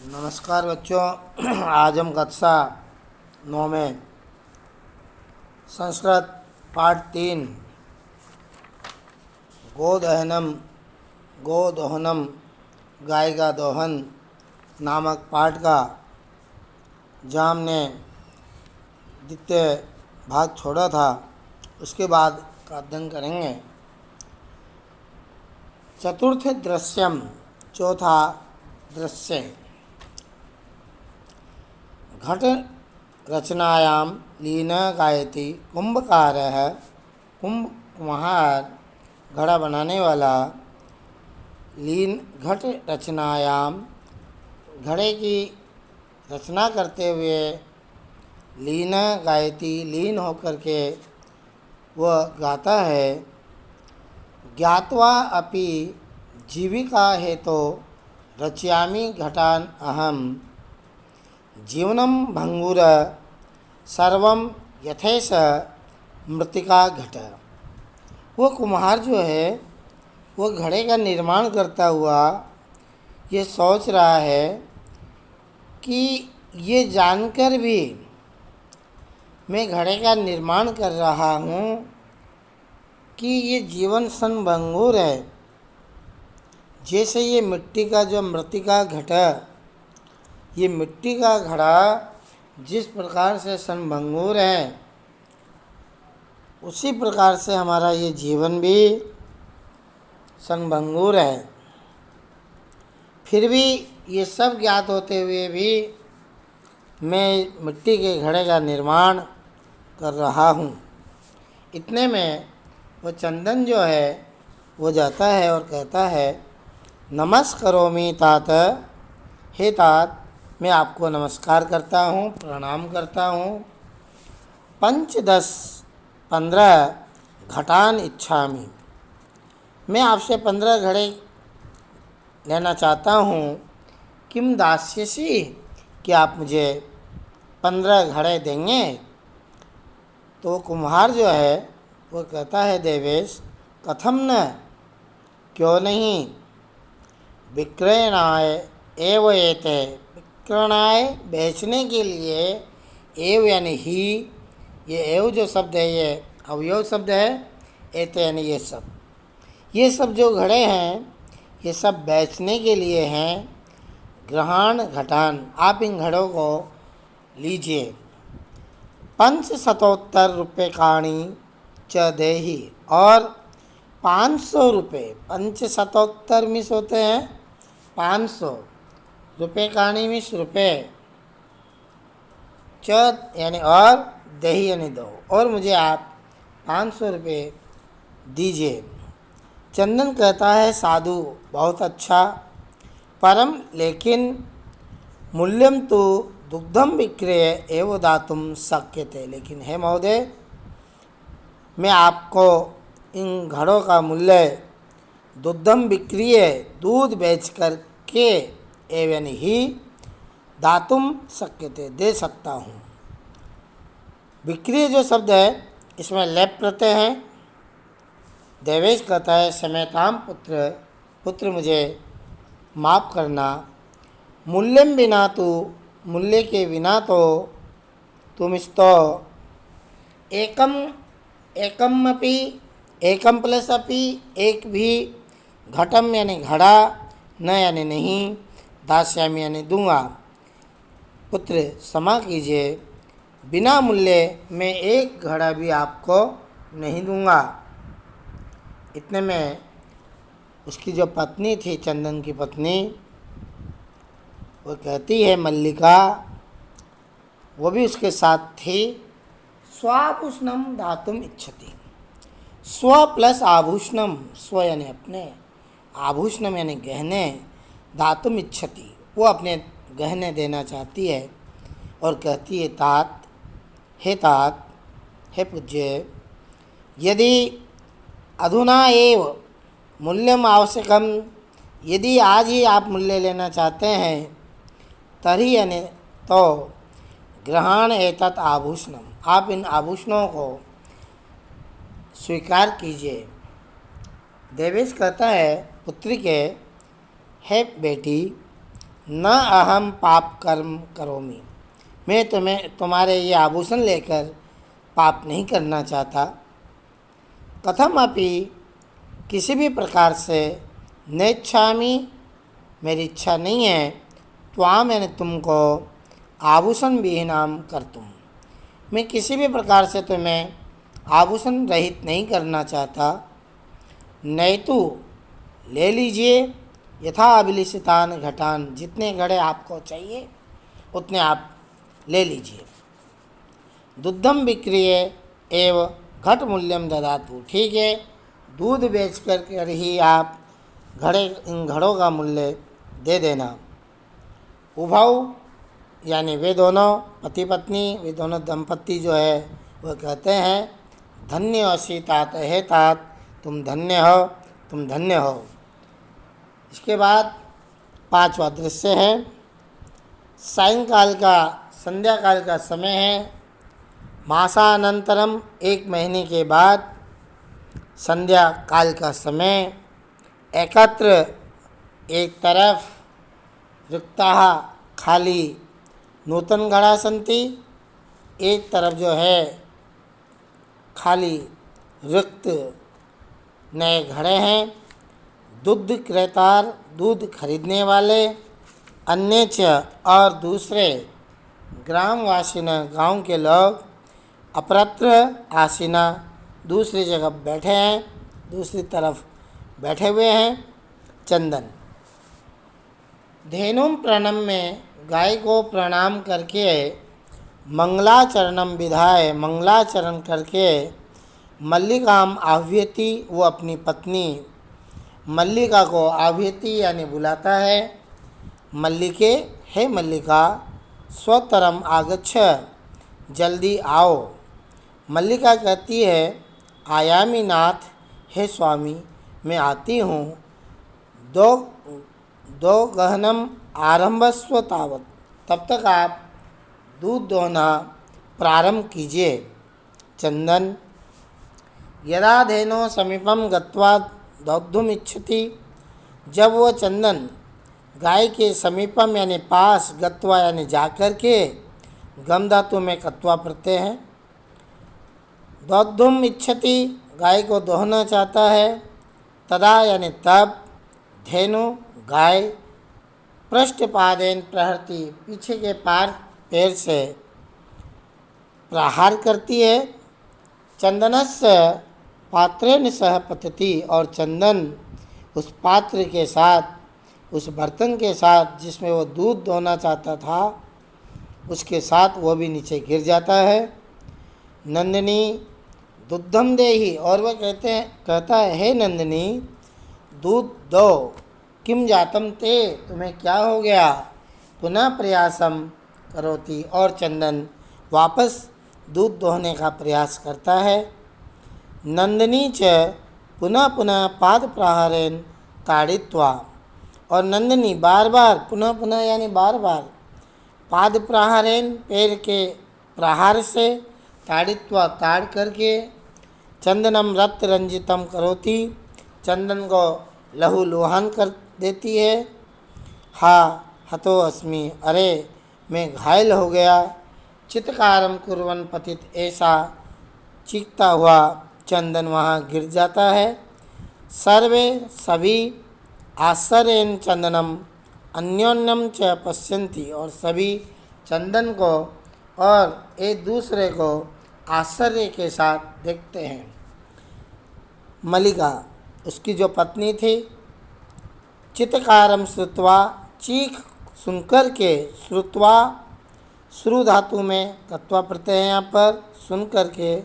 नमस्कार बच्चों। आज हम कक्षा 9 में संस्कृत पाठ 3 गोदहनम गोदोहनम गाय का दोहन नामक पाठ का जहाँ हमने द्वितीय भाग छोड़ा था उसके बाद का अध्ययन करेंगे। चतुर्थ दृश्यम चौथा दृश्य घट रचनायाम लीन गायति कुंभकारः कुम्हार घड़ा बनाने वाला लीन घट रचनायाम घड़े की रचना करते हुए लीन गायति लीन होकर के वह गाता है। ज्ञात्वा अपि जीविका हेतु रचयामि घटान अहम जीवनम भंगुर सर्वम यथेश मृतिका घट। वो कुम्हार जो है वो घड़े का निर्माण करता हुआ ये सोच रहा है कि ये जानकर भी मैं घड़े का निर्माण कर रहा हूँ कि ये जीवन संभंगुर है। जैसे ये मिट्टी का जो मृतिका घट, ये मिट्टी का घड़ा जिस प्रकार से संभंगुर है उसी प्रकार से हमारा ये जीवन भी संभंगुर है। फिर भी ये सब ज्ञात होते हुए भी मैं मिट्टी के घड़े का निर्माण कर रहा हूँ। इतने में वो चंदन जो है वो जाता है और कहता है, नमस्करोमि तात, हे तात मैं आपको नमस्कार करता हूँ, प्रणाम करता हूँ। 5 10 15 घटान इच्छामि, मैं आपसे 15 घड़े लेना चाहता हूँ। किम दास्यसि, कि आप मुझे 15 घड़े देंगे। तो कुम्हार जो है वो कहता है, देवेश कथम न, क्यों नहीं, विक्रयणाय एव एते, विक्रयणाय बेचने के लिए, एव यानी ही, ये एव जो शब्द है ये अवयव शब्द है, एते यानी ये सब जो घड़े हैं ये सब बेचने के लिए हैं। ग्रहण घटान, आप इन घड़ों को लीजिए। 500 रूप्यकाणि च देहि, और 500 रुपये, 500 मिस होते हैं 500, रूप्यकाणि मिस रुपये, च यानी और, देहि यानी दो, और मुझे आप 500 रुपये दीजिए। चंदन कहता है, साधु बहुत अच्छा, परम लेकिन मूल्यम तो दुग्धम विक्रय एवं दातुम शक्यते, लेकिन हे महोदय मैं आपको इन घड़ों का मूल्य दुग्धम विक्रिय दूध बेच कर के एवं ही दातुम शक्यते दे सकता हूँ। विक्रिय जो शब्द है इसमें लेप प्रत्यय है। देवेश कहता है, समेताम पुत्र, पुत्र मुझे माफ़ करना। मूल्यम बिना तो, मूल्य के बिना तो तुम इस्तो एकम, एकम अपि, एकम प्लस अपि, एक भी, घटम यानी घड़ा, न यानी नहीं, दास्यामी यानी दूंगा। पुत्र क्षमा कीजिए, बिना मूल्य में एक घड़ा भी आपको नहीं दूंगा। इतने में उसकी जो पत्नी थी, चंदन की पत्नी, वो कहती है, मल्लिका, वो भी उसके साथ थी, स्वाभूषणम दातुम इच्छति। स्व प्लस आभूषणम, स्व यानी अपने, आभूषणम यानी गहने, दातुम इच्छति वो अपने गहने देना चाहती है। और कहती है, तात, हे तात, हे पूज्य, यदि अधुना एव मूल्यम आवश्यकम, यदि आज ही आप मूल्य लेना चाहते हैं, तरी यानी तो, ग्रहण एतत् आभूषणम, आप इन आभूषणों को स्वीकार कीजिए। देवेश कहता है पुत्री के, हे बेटी न अहम पाप कर्म करोमि, मैं तुम्हारे ये आभूषण लेकर पाप नहीं करना चाहता। कथमपि, किसी भी प्रकार से, नेच्छामि, मेरी इच्छा नहीं है, त्वाम यानी तुमको, आभूषण विहीनाम कर्तुम, मैं किसी भी प्रकार से तुम्हें आभूषण रहित नहीं करना चाहता। नैतु, ले लीजिए, यथा अभिलिषितान घटान, जितने घड़े आपको चाहिए उतने आप ले लीजिए। दुग्धम विक्रिय एव घट मूल्यम ददातु, ठीक है, दूध बेच कर ही आप इन घड़ों का मूल्य दे देना। उभौ, यानी वे दोनों पति पत्नी, वे दोनों दंपत्ति जो है वह कहते हैं, धन्य असि तात, हे तात तुम धन्य हो, तुम धन्य हो। इसके बाद 5वां दृश्य है, सायंकाल का, संध्या काल का समय है। मासानंतरम, 1 महीने के बाद संध्या काल का समय। एकत्र, एक तरफ, रिक्ताः, खाली, नूतन घड़ा सन्ति, एक तरफ जो है खाली रिक्त नए घड़े हैं। दुग्ध क्रेतार, दूध खरीदने वाले। अन्य च, और दूसरे, ग्रामवासिना, गांव के लोग। अपरत्र आसीना, दूसरी जगह बैठे हैं, दूसरी तरफ बैठे हुए हैं। चंदन। धेनुम प्रणम में, गाय को प्रणाम करके, मंगलाचरणम विधाय, मंगलाचरण करके, मल्लिकाम आह्वयति, वो अपनी पत्नी मल्लिका को आह्वयति यानी बुलाता है। मल्लिके, हे मल्लिका, स्वतरम आगच्छ, जल्दी आओ। मल्लिका कहती है, आयामी नाथ, हे स्वामी मैं आती हूँ। दो गहनम आरंभस्व तावत, तब तक आप दूध दोहना प्रारंभ कीजिए। चंदन। यदा धेनो समीपम गत्वा दौग्धुम इच्छति, जब वो चंदन गाय के समीपम यानी पास, गत्वा यानी जाकर के, गम धातु में कत्वा प्रत्यय है। दौग्धुम इच्छति, गाय को दोहना चाहता है। तदा यानी तब, धेनु गाय, पृष्ठपादेन प्रहरती, पीछे के पैर से प्रहार करती है। चंदनस्य पात्रेण सह पतति, और चंदन उस पात्र के साथ, उस बर्तन के साथ जिसमें वो दूध दोहना चाहता था, उसके साथ वो भी नीचे गिर जाता है। नंदिनी दुग्धम देहि, और वह कहता है, हे नंदिनी दूध दो। किम जातम ते, तुम्हें क्या हो गया। पुनः प्रयासम करोति, और चंदन वापस दूध दोहने का प्रयास करता है। नंदिनी च पुनः पुनः पाद प्रहारेण ताड़ित्वा, और नंदिनी बार बार, पुनः पुनः यानी बार बार, पाद प्रहारेण पैर के प्रहार से, ताड़ित्वा ताड़ करके, चंदनम रक्त रंजितम करोति, चंदन को लहू लुहान कर देती है। हा हतो अस्मि, अरे मैं घायल हो गया। चित्कारम कुर्वन पतित, ऐसा चीखता हुआ चंदन वहाँ गिर जाता है। सर्वे, सभी, आश्चर्येन चंदनम अन्योन्यम च पश्यन्ति, और सभी चंदन को और एक दूसरे को आश्चर्य के साथ देखते हैं। मल्लिका, उसकी जो पत्नी थी, चित्कारम श्रुत्वा, चीख सुनकर के, श्रुत्वा, श्रु धातु में तत्वा प्रत्यय है यहाँ पर, सुन करके,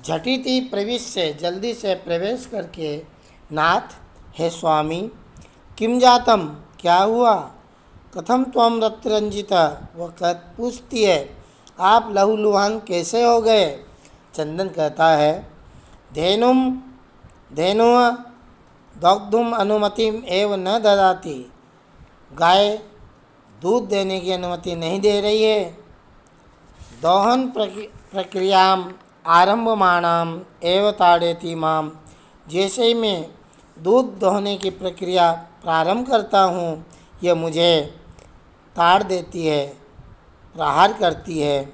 झटिति प्रविश्य, जल्दी से प्रवेश करके, नाथ, हे स्वामी, किम जातम, क्या हुआ। कथम त्वम रत्तरंजिता, वह पूछती है, आप लहूलुहान कैसे हो गए। चंदन कहता है, धेनु दग्धुम अनुमतिम एव न ददाति, गाय दूध देने की अनुमति नहीं दे रही है। दोहन प्रक्रियाम आरंभमाणाम एव ताड़ेति माम, जैसे ही मैं दूध दोहने की प्रक्रिया प्रारंभ करता हूँ, यह मुझे ताड़ देती है, प्रहार करती है।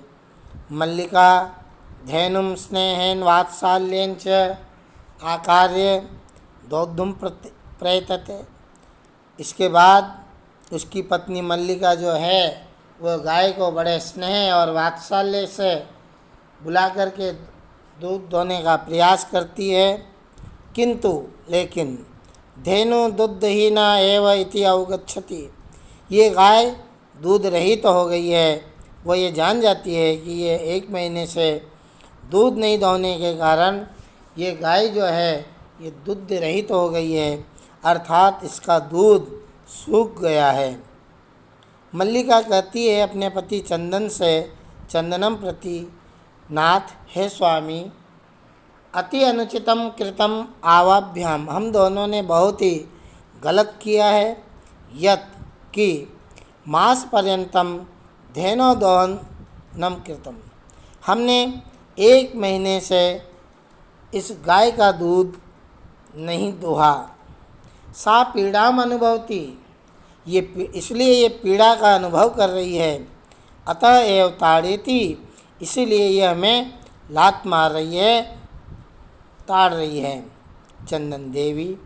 मल्लिका धेनुम स्नेहेन वात्सल्येन च आकार्य दौद्धुम प्रयतते। इसके बाद उसकी पत्नी मल्लिका जो है वह गाय को बड़े स्नेह और वात्सल्य से बुला करके दूध दोहने का प्रयास करती है। किंतु लेकिन धेनु दुग्धहीना एव इति अवगच्छति, ये गाय दूध रहित तो हो गई है। वो ये जान जाती है कि ये 1 महीने से दूध नहीं दोहने के कारण ये गाय जो है ये दूध रहित हो गई है, अर्थात इसका दूध सूख गया है। मल्लिका कहती है अपने पति चंदन से, चंदनम प्रति, नाथ हे स्वामी, अति अनुचितम कृतम आवाभ्याम, हम दोनों ने बहुत ही गलत किया है। यत कि मास पर्यंतम धेनोदोहनम कृतम, हमने 1 महीने से इस गाय का दूध नहीं दोहा। सा पीड़ाम अनुभवती, ये इसलिए ये पीड़ा का अनुभव कर रही है। अतः एव ताड़ेती, इसीलिए ये हमें लात मार रही है, ताड़ रही है। चंदन देवी,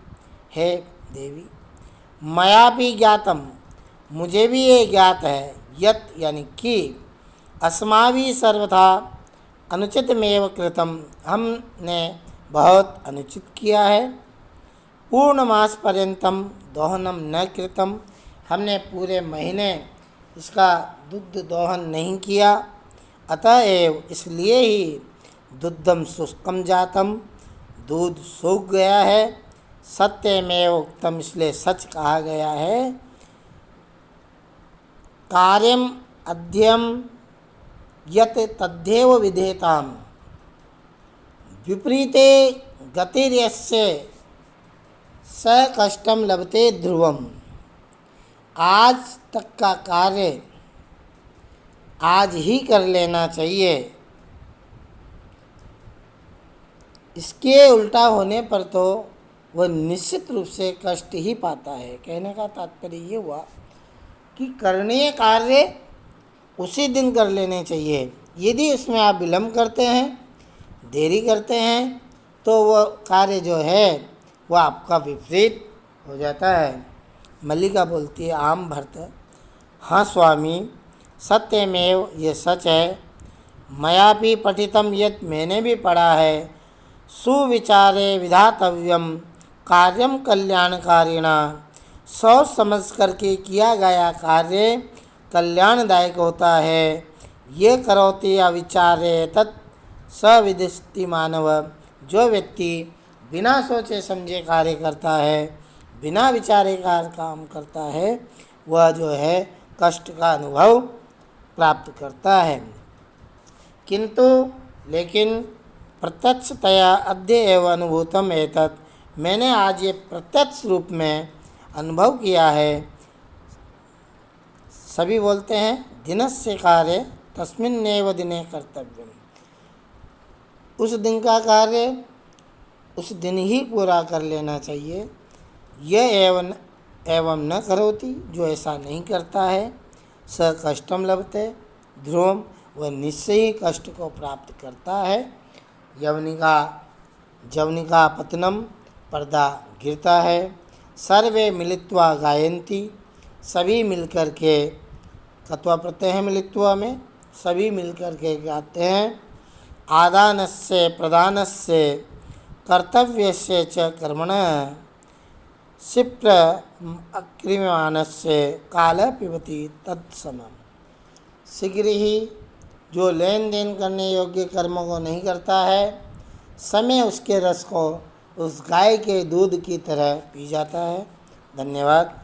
हे देवी, मया भी ज्ञातम, मुझे भी ये ज्ञात है, यत यानी कि अस्माभि सर्वथा अनुचितमेव कृतम, हमने बहुत अनुचित किया है। पूर्णमास पर्यंतम दोहनम न कृतम, हमने पूरे महीने इसका दुग्ध दोहन नहीं किया। अतएव इसलिए ही दुग्धम शुष्कम जातम, दूध सूख गया है। सत्यमेव उक्तम, इसलिए सच कहा गया है। कार्यम अध्ययम यत तद्धेव विधेताम, विपरीते गतिर्यस्य स कष्टम लभते ध्रुवम, आज तक का कार्य आज ही कर लेना चाहिए, इसके उल्टा होने पर तो वह निश्चित रूप से कष्ट ही पाता है। कहने का तात्पर्य ये हुआ कि करणीय कार्य उसी दिन कर लेने चाहिए। यदि उसमें आप विलम्ब करते हैं, देरी करते हैं, तो वह कार्य जो है वह आपका विपरीत हो जाता है। मल्लिका बोलती है आम भर्त, हाँ स्वामी, सत्यमेव, ये सच है। मया भी पठितम यत, मैंने भी पढ़ा है। सुविचारे विधातव्यम कार्यम कल्याणकारिणा, सोच समझ करके किया गया कार्य कल्याणदायक होता है। ये करोति अविचारे तत् सविदिष्टि मानव, जो व्यक्ति बिना सोचे समझे कार्य करता है, बिना विचारे काम करता है, वह जो है कष्ट का अनुभव प्राप्त करता है। किंतु लेकिन प्रत्यक्षतया अद्य एव अनुभूतम एतत्, मैंने आज ये प्रत्यक्ष रूप में अनुभव किया है। सभी बोलते हैं दिनस्य कार्य तस्मिन्नेव दिने कर्तव्यम, उस दिन का कार्य उस दिन ही पूरा कर लेना चाहिए। यह एवं न करोति, जो ऐसा नहीं करता है, स कष्टम लभते ध्रुवम, वह निश्चय ही कष्ट को प्राप्त करता है। जवनिका पतनम, पर्दा गिरता है। सर्वे मिलित्वा गायन्ति, सभी मिलकर के, कत्वा प्रत्यय है मिलित्वा में, सभी मिलकर के गाते हैं। आदानस्य प्रदानस्य कर्तव्यस्य च कर्मणः क्षिप्र अक्रियमाणस्य काल पिबति तत्समम्, शीघ्र ही जो लेन देन करने योग्य कर्मों को नहीं करता है, समय उसके रस को उस गाय के दूध की तरह पी जाता है। धन्यवाद।